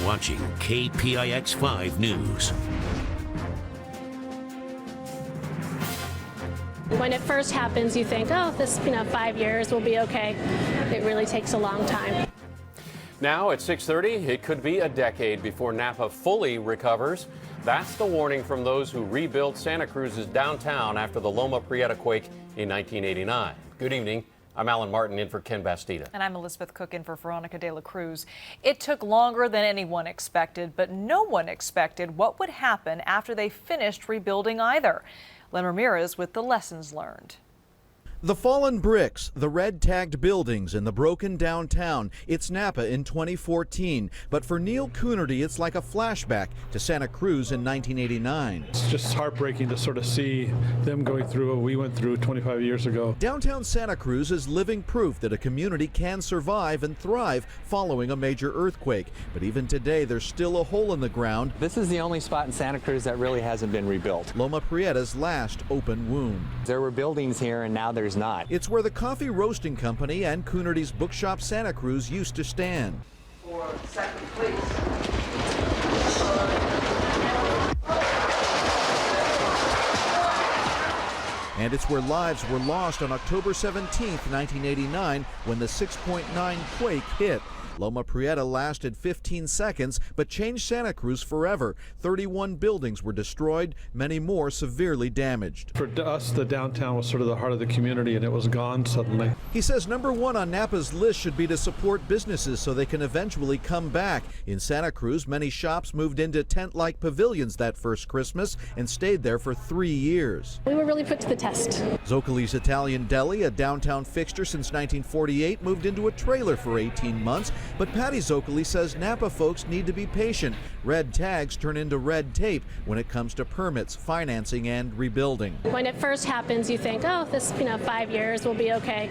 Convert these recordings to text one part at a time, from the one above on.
watching KPIX 5 News. When it first happens, you think, oh, this, 5 years will be okay. It really takes a long time. Now at 6:30, it could be a decade before Napa fully recovers. That's the warning from those who rebuilt Santa Cruz's downtown after the Loma Prieta quake in 1989. Good evening. I'm Alan Martin in for Ken Bastida. And I'm Elizabeth Cook in for Veronica de la Cruz. It took longer than anyone expected, but no one expected what would happen after they finished rebuilding either. Len Ramirez with the lessons learned. The fallen bricks, the red-tagged buildings, and the broken downtown. It's Napa in 2014. But for Neil Coonerty, it's like a flashback to Santa Cruz in 1989. It's just heartbreaking to sort of see them going through what we went through 25 years ago. Downtown Santa Cruz is living proof that a community can survive and thrive following a major earthquake. But even today, there's still a hole in the ground. This is the only spot in Santa Cruz that really hasn't been rebuilt. Loma Prieta's last open wound. There were buildings here and now there's not. It's where the coffee roasting company and Coonerty's Bookshop Santa Cruz used to stand. For second, please. And it's where lives were lost on October 17, 1989, when the 6.9 quake hit. Loma Prieta lasted 15 seconds, but changed Santa Cruz forever. 31 buildings were destroyed, many more severely damaged. For us, the downtown was sort of the heart of the community, and it was gone suddenly. He says number one on Napa's list should be to support businesses so they can eventually come back. In Santa Cruz, many shops moved into tent-like pavilions that first Christmas and stayed there for 3 years. We were really put to the test. Zoccoli's Italian Deli, a downtown fixture since 1948, moved into a trailer for 18 months. But Patty Zoccoli says Napa folks need to be patient. Red tags turn into red tape when it comes to permits, financing, and rebuilding. When it first happens, you think, oh, this, 5 years will be okay.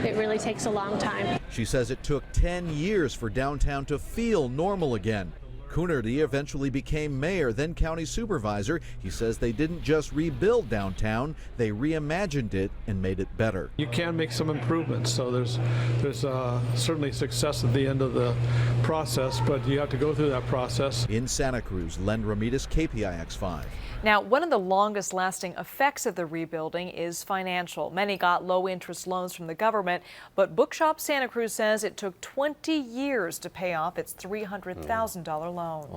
It really takes a long time. She says it took 10 years for downtown to feel normal again. Coonerty eventually became mayor, then county supervisor. He says they didn't just rebuild downtown, they reimagined it and made it better. You can make some improvements, so there's certainly success at the end of the process, but you have to go through that process. In Santa Cruz, Len Ramirez, KPIX 5. Now, one of the longest lasting effects of the rebuilding is financial. Many got low interest loans from the government, but Bookshop Santa Cruz says it took 20 years to pay off its $300,000 loan.